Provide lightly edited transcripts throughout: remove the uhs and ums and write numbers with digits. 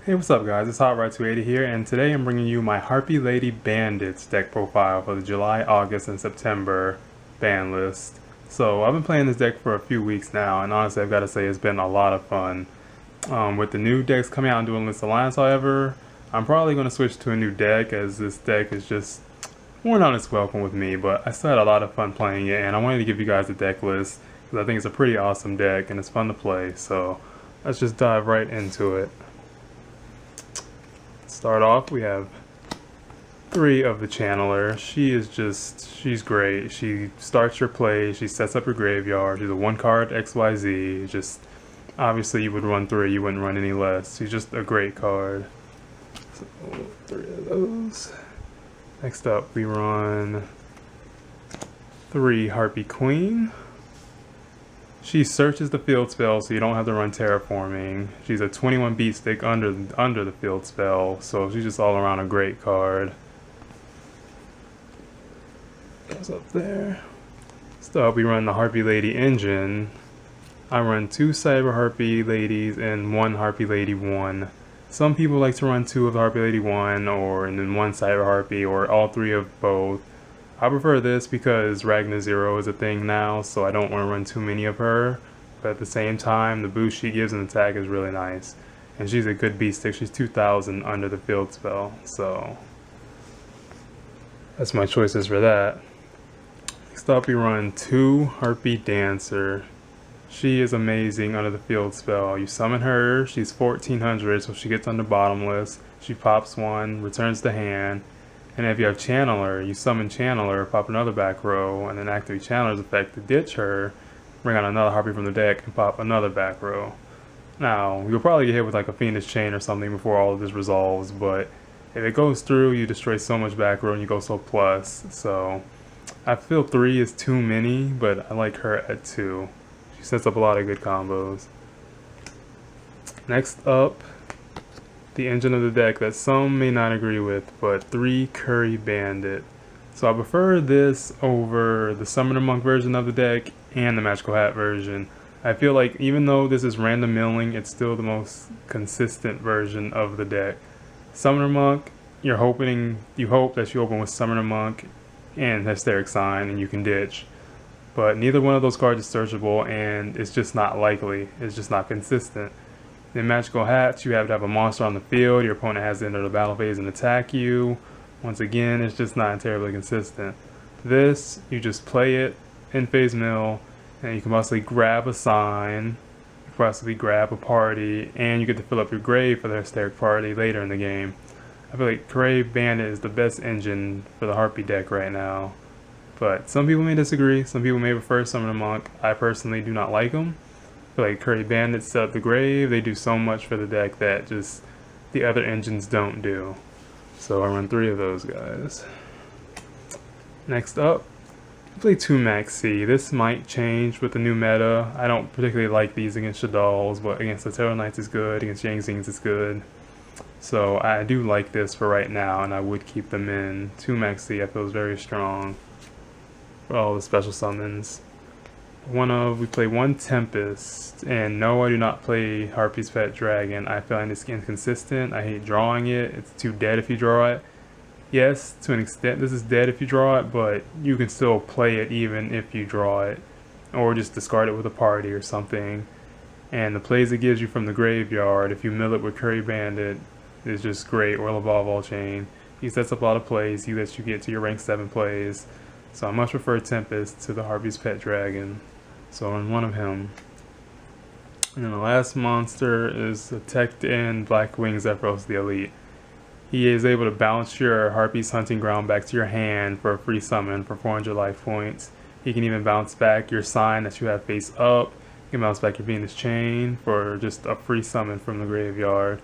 Hey, what's up guys, it's HotRod280 here, and today I'm bringing you my Harpie Lady Bandits deck profile for the July, August, and September ban list. So I've been playing this deck for a few weeks now, and honestly I've got to say it's been a lot of fun. With the new decks coming out in Dualist Alliance, however, I'm probably going to switch to a new deck as this deck is just worn out its welcome with me, but I still had a lot of fun playing it, and I wanted to give you guys the deck list because I think it's a pretty awesome deck and it's fun to play, so let's just dive right into it. Start off, we have 3 of the Channeler. She's great. She starts your play, she sets up your graveyard. She's a 1-card XYZ. Just, obviously you would run 3, you wouldn't run any less. She's just a great card. So, 3 of those. Next up, we run 3 Harpie Queen. She searches the field spell, so you don't have to run terraforming. She's a 21 beat stick under the field spell, so she's just all around a great card. Goes up there. Next up, we run the Harpie Lady engine. I run 2 Cyber Harpie Ladies and 1 Harpie Lady 1. Some people like to run 2 of the Harpie Lady 1, and then 1 Cyber Harpie, or all 3 of both. I prefer this because Ragna Zero is a thing now, so I don't want to run too many of her. But at the same time, the boost she gives in attack is really nice. And she's a good beat stick. She's 2,000 under the field spell, so that's my choices for that. Next up, we run 2 Harpie Dancer. She is amazing under the field spell. You summon her, she's 1400, so she gets under bottomless. She pops 1, returns the hand. And if you have Channeler, you summon Channeler, pop another back row, and then activate Channeler's effect to ditch her, bring out another Harpie from the deck, and pop another back row. Now, you'll probably get hit with like a fiendish chain or something before all of this resolves, but if it goes through, you destroy so much back row and you go so plus. So, I feel 3 is too many, but I like her at 2. She sets up a lot of good combos. Next up, the engine of the deck that some may not agree with, but 3 kuribandit. So I prefer this over the Summoner Monk version of the deck and the Magical Hat version. I feel like even though this is random milling, it's still the most consistent version of the deck. Summoner Monk, you hope that you open with Summoner Monk and Hysteric Sign and you can ditch. But neither one of those cards is searchable, and it's just not likely. It's just not consistent. In Magical Hats, you have to have a monster on the field, your opponent has to enter the battle phase and attack you. Once again, it's just not terribly consistent. This, you just play it in phase mill, and you can possibly grab a sign, you can possibly grab a party, and you get to fill up your grave for the Hysteric party later in the game. I feel like kuribandit is the best engine for the Harpie deck right now. But some people may disagree, some people may prefer Summoner Monk. I personally do not like them. Like kuribandit set up the grave, they do so much for the deck that just the other engines don't do. So I run 3 of those guys. Next up, I play 2 maxx. This might change with the new meta. I don't particularly like these against Shaddols, but against the Terror Knights is good, against Yang Zings is good. So I do like this for right now, and I would keep them in. 2 maxx I feel is very strong for all the special summons. We play 1 Tempest, and no, I do not play Harpie's Pet Dragon. I find it's inconsistent. I hate drawing it. It's too dead if you draw it. Yes, to an extent this is dead if you draw it, but you can still play it even if you draw it. Or just discard it with a party or something. And the plays it gives you from the graveyard, if you mill it with kuribandit, is just great. Or Evolve All Chain. He sets up a lot of plays. He lets you get to your rank 7 plays. So I much prefer Tempest to the Harpie's Pet Dragon. So I run 1 of him. And then the last monster is the teched-in blackwing Zephyros the Elite. He is able to bounce your Harpie's Hunting Ground back to your hand for a free summon for 400 life points. He can even bounce back your sign that you have face up. He can bounce back your fiendish chain for just a free summon from the graveyard.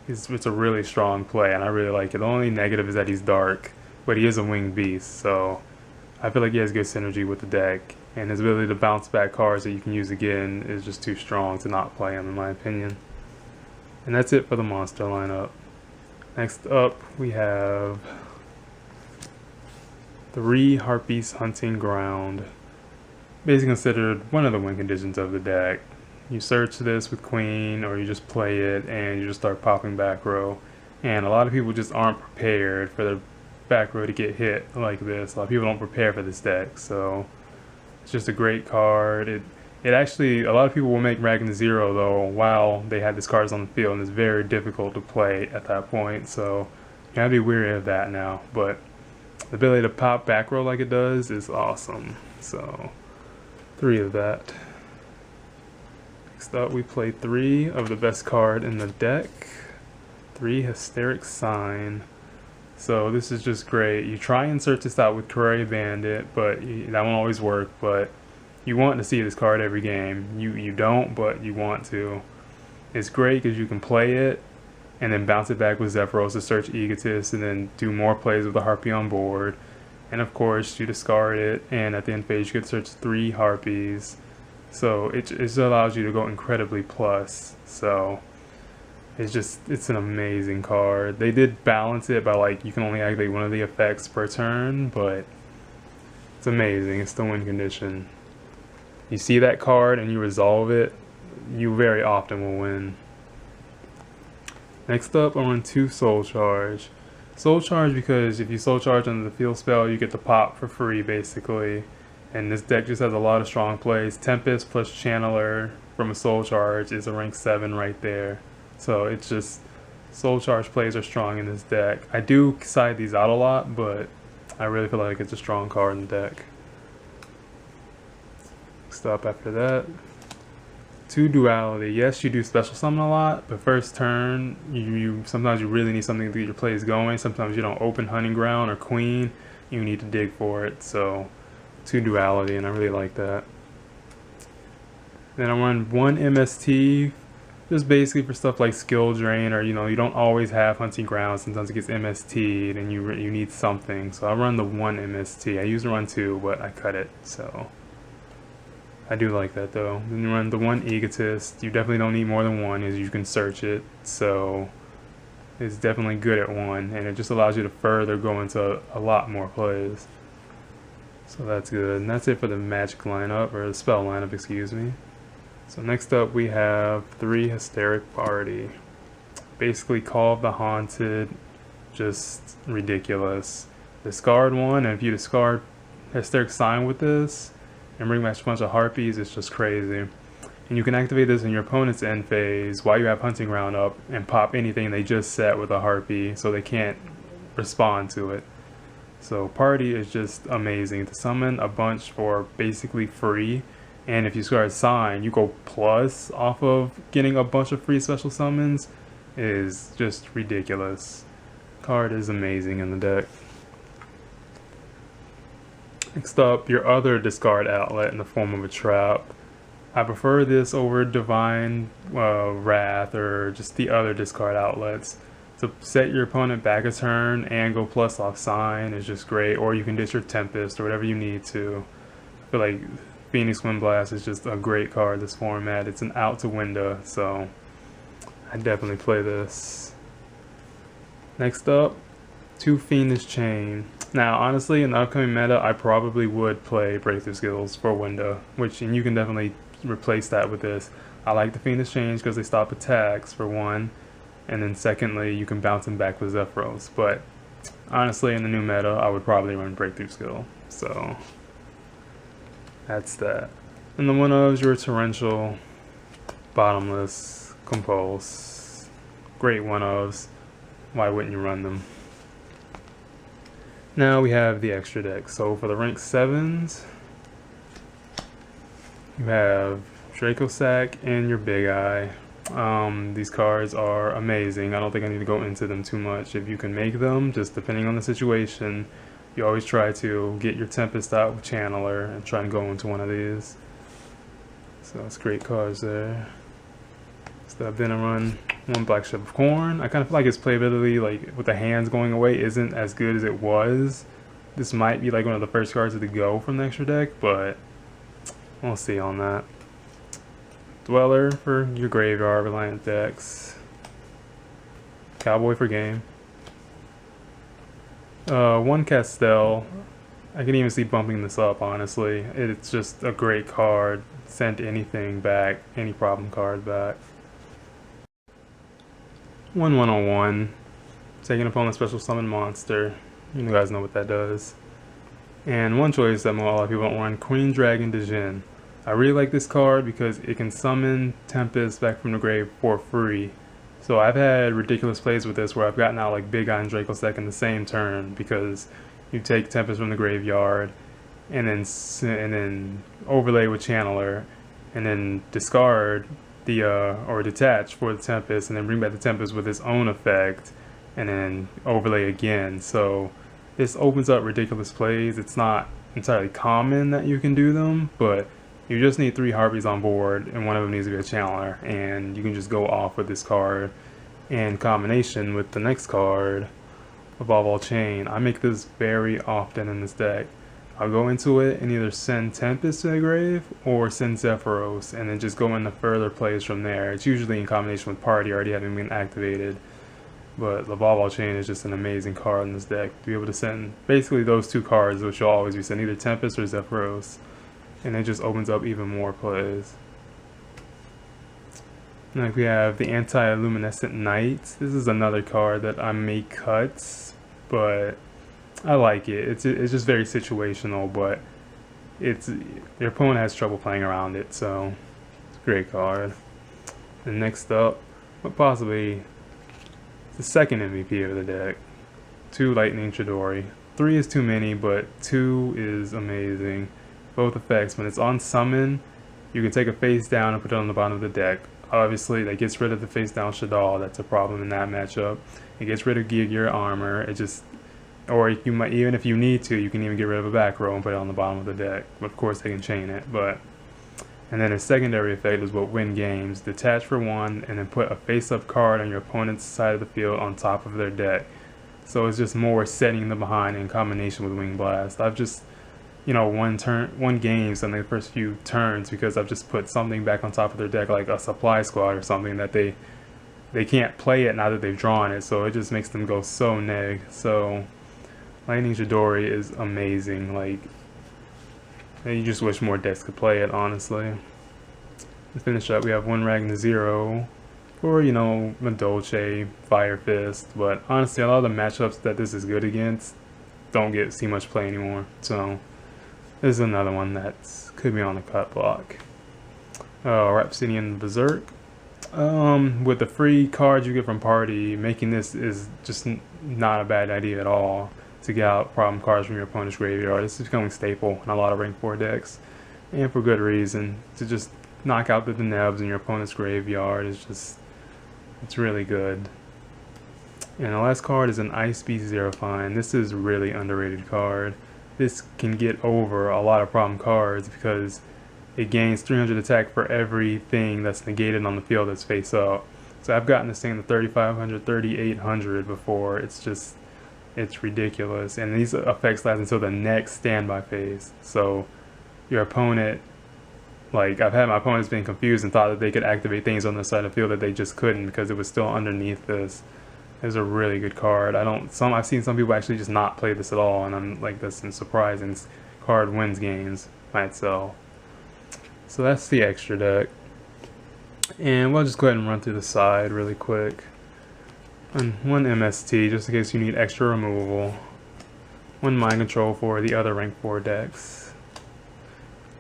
It's a really strong play, and I really like it. The only negative is that he's dark, but he is a winged beast, so I feel like he has good synergy with the deck. And his ability to bounce back cards that you can use again is just too strong to not play him, in my opinion. And that's it for the monster lineup. Next up, we have 3 Harpies Hunting Ground. Basically considered one of the win conditions of the deck. You search this with queen, or you just play it and you just start popping back row. And a lot of people just aren't prepared for the back row to get hit like this. A lot of people don't prepare for this deck, so it's just a great card. It actually, a lot of people will make Ragnar 0 though while they have these cards on the field, and it's very difficult to play at that point, so you gotta be wary of that now. But the ability to pop back row like it does is awesome. So 3 of that. Next up, we play 3 of the best card in the deck. 3 Hysteric Sign. So this is just great. You try and search this out with kuribandit, but that won't always work. But you want to see this card every game. You don't, but you want to. It's great because you can play it and then bounce it back with Zephyros to search egotist, and then do more plays with the Harpie on board. And of course, you discard it, and at the end phase, you can search 3 Harpies. So it just allows you to go incredibly plus. So it's an amazing card. They did balance it by, like, you can only activate one of the effects per turn, but it's amazing. It's the win condition. You see that card and you resolve it, you very often will win. Next up, I run 2 Soul Charge. Soul Charge because if you Soul Charge under the field spell, you get the pop for free basically. And this deck just has a lot of strong plays. Tempest plus Channeler from a Soul Charge is a rank 7 right there. So it's just, Soul Charge plays are strong in this deck. I do side these out a lot, but I really feel like it's a strong card in the deck. Next up after that, 2 Duality. Yes, you do special summon a lot, but first turn, sometimes you really need something to get your plays going. Sometimes you don't open Hunting Ground or Queen, you need to dig for it. So 2 Duality, and I really like that. Then I run 1 MST, just basically for stuff like skill drain, or you don't always have Hunting Ground. Sometimes it gets MST'd and you need something. So I run the 1 MST. I used to run 2, but I cut it. So I do like that though. Then you run the 1 egotist. You definitely don't need more than 1, as you can search it. So it's definitely good at 1, and it just allows you to further go into a lot more plays. So that's good. And that's it for the magic lineup, or the spell lineup, excuse me. So next up we have 3 Hysteric Party. Basically Call of the Haunted, just ridiculous. Discard 1, and if you discard Hysteric Sign with this and bring back a bunch of Harpies, it's just crazy. And you can activate this in your opponent's end phase while you have Hunting Ground up, and pop anything they just set with a Harpie so they can't respond to it. So Party is just amazing to summon a bunch for basically free, and if you discard Sign, you go plus off of getting a bunch of free special summons. Is just ridiculous. Card is amazing in the deck. Next up, your other discard outlet in the form of a trap. I prefer this over Divine Wrath or just the other discard outlets. To set your opponent back a turn and go plus off Sign is just great, or you can ditch your Tempest or whatever you need to. I feel like Phoenix Wind Blast is just a great card this format. It's an out to window, so I definitely play this. Next up, 2 Fiendish Chain. Now, honestly, in the upcoming meta, I probably would play Breakthrough Skills for window, and you can definitely replace that with this. I like the Fiendish Chain because they stop attacks for 1, and then secondly, you can bounce them back with Zephyros. But honestly, in the new meta, I would probably run Breakthrough Skill. So that's that. And the one of your torrential, bottomless, compulse. Great one ofs. Why wouldn't you run them? Now we have the extra deck. So for the rank 7s, you have Draco Sack and your Big Eye. These cards are amazing. I don't think I need to go into them too much. If you can make them, just depending on the situation, you always try to get your Tempest out with Channeler and try and go into one of these. So it's great cards there. So I've been run 1 Black Ship of Corn. I kind of feel like its playability, like with the hands going away, isn't as good as it was. This might be like one of the first cards to go from the extra deck, but we'll see on that. Dweller for your graveyard reliant decks. Cowboy for game. 1 Castell. I can even see bumping this up, honestly. It's just a great card. Send anything back, any problem card back. 1/101. Taking opponent's special summon monster. You guys know what that does. And one choice that a lot of people don't run, Queen Dragon Djinn. I really like this card because it can summon Tempest back from the grave for free. So I've had ridiculous plays with this where I've gotten out like Big Eye and Dracossack in the same turn because you take Tempest from the graveyard and then overlay with Channeler and then discard the or detach for the Tempest and then bring back the Tempest with its own effect and then overlay again. So this opens up ridiculous plays. It's not entirely common that you can do them, but you just need 3 Harpies on board and one of them needs to be a Channeler, and you can just go off with this card in combination with the next card, Evolve All Chain. I make this very often in this deck. I'll go into it and either send Tempest to the grave or send Zephyros and then just go into further plays from there. It's usually in combination with Party already having been activated. But Evolve All Chain is just an amazing card in this deck. To be able to send basically those 2 cards, which will always be sent, either Tempest or Zephyros. And it just opens up even more plays. Next we have the Anti-Luminescent Knight. This is another card that I may cut, but I like it. It's just very situational, but your opponent has trouble playing around it, so it's a great card. And next up, but possibly the second MVP of the deck, 2 Lightning Chidori. 3 is too many, but 2 is amazing. Both effects, when it's on summon, you can take a face down and put it on the bottom of the deck. Obviously, that gets rid of the face down Shaddoll. That's a problem in that matchup. It gets rid of Gear armor. It just, or you might, even if you need to, you can even get rid of a back row and put it on the bottom of the deck. But of course, they can chain it. And then a secondary effect is what win games. Detach for 1 and then put a face-up card on your opponent's side of the field on top of their deck. So it's just more setting them behind in combination with Wing Blast. I've just, won games in the first few turns because I've just put something back on top of their deck, like a supply squad or something that they can't play it now that they've drawn it. So it just makes them go so neg. So Lightning Chidori is amazing. Like, you just wish more decks could play it, honestly. To finish up, we have 1 Ragnar 0 for, Madolche, Fire Fist. But honestly, a lot of the matchups that this is good against don't see much play anymore. So this is another one that could be on the cut block. Rhapsodian Berserk. With the free cards you get from Party, making this is just not a bad idea at all to get out problem cards from your opponent's graveyard. This is becoming staple in a lot of rank 4 decks, and for good reason. To just knock out the Denebs in your opponent's graveyard is just, it's really good. And the last card is an Ice Beast Xerophine. This is a really underrated card. This can get over a lot of problem cards because it gains 300 attack for everything that's negated on the field that's face up. So I've gotten this thing to 3,500, 3,800 before. It's ridiculous. And these effects last until the next standby phase. So your opponent, like, I've had my opponents being confused and thought that they could activate things on the side of the field that they just couldn't because it was still underneath this. It's a really good card. I've seen some people actually just not play this at all, and I'm like, that's surprising. This card wins games by itself. So that's the extra deck. And we'll just go ahead and run through the side really quick. And 1 MST, just in case you need extra removal. 1 Mind Control for the other rank 4 decks.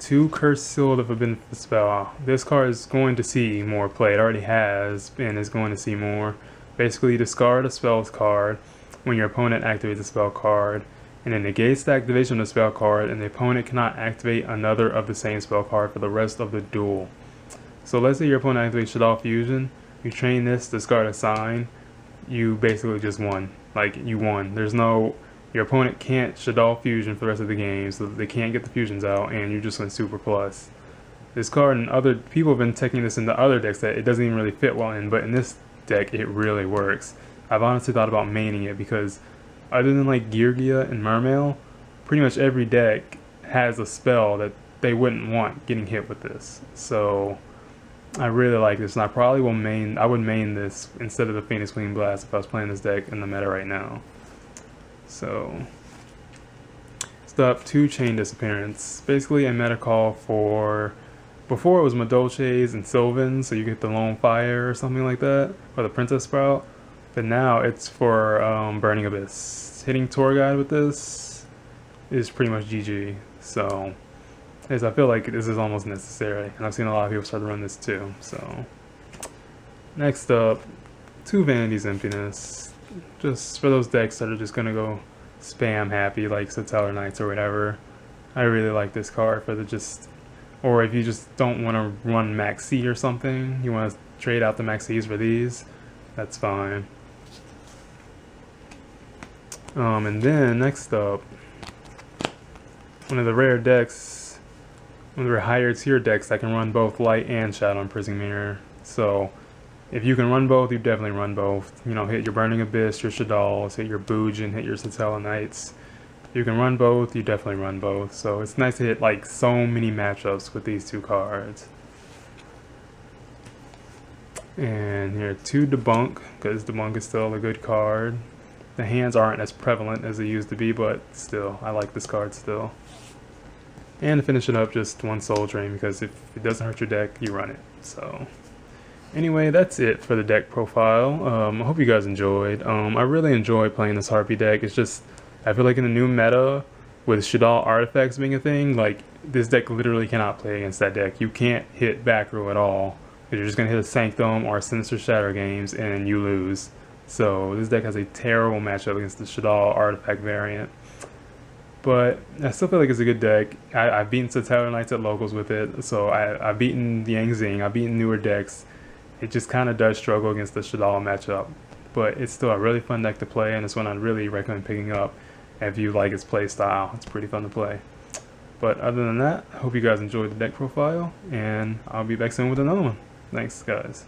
2 Curse Seal of Forbidden Spell. This card is going to see more play. It already has, and is going to see more. Basically, discard a spells card when your opponent activates a spell card, and it negates the activation of the spell card, and the opponent cannot activate another of the same spell card for the rest of the duel. So let's say your opponent activates Shaddoll Fusion, you train this, discard a sign, you basically just won. Like, you won. Your opponent can't Shaddoll Fusion for the rest of the game, so they can't get the fusions out, and you just went super plus. This card, and other people have been taking this into other decks that it doesn't even really fit well in, but in this deck it really works. I've honestly thought about maining it because other than like Geargia and Mermail, pretty much every deck has a spell that they wouldn't want getting hit with this. So I really like this, and I would main this instead of the Phoenix Wing Blast if I was playing this deck in the meta right now. So Next up, 2 Chain Disappearance. Basically a meta call for, before it was Madolches and Sylvan, so you get the Lone Fire or something like that, or the Princess Sprout. But now it's for Burning Abyss. Hitting Tour Guide with this is pretty much GG. So I feel like this is almost necessary, and I've seen a lot of people start to run this too. So next up, 2 Vanity's Emptiness. Just for those decks that are just gonna go spam happy like Satellar Knights or whatever. I really like this card for the just, or if you just don't want to run maxx or something, you want to trade out the maxx for these, that's fine. And then next up, one of the rare decks, one of the higher tier decks that can run both Light and Shadow Imprisoning Mirror. So if you can run both, you definitely run both. You know, hit your Burning Abyss, your Shaddolls, hit your Boojin, hit your Satellar Knights. You can run both, you definitely run both. So it's nice to hit like so many matchups with these 2 cards. And here, 2 Debunk, because Debunk is still a good card. The hands aren't as prevalent as they used to be, but still, I like this card still. And to finish it up, just 1 Soul Drain, because if it doesn't hurt your deck, you run it. So anyway, that's it for the deck profile. I hope you guys enjoyed. I really enjoy playing this Harpie deck. It's just, I feel like in the new meta, with Shaddoll artifacts being a thing, like, this deck literally cannot play against that deck. You can't hit back row at all. You're just going to hit a Sanctum or a Sinister Shatter games, and you lose. So this deck has a terrible matchup against the Shaddoll artifact variant. But I still feel like it's a good deck. I've beaten Satellar Knights at locals with it, so I've beaten Yang Zing, I've beaten newer decks. It just kind of does struggle against the Shaddoll matchup. But it's still a really fun deck to play, and it's one I'd really recommend picking up if you like its play style. It's pretty fun to play. But other than that, I hope you guys enjoyed the deck profile, and I'll be back soon with another one. Thanks, guys.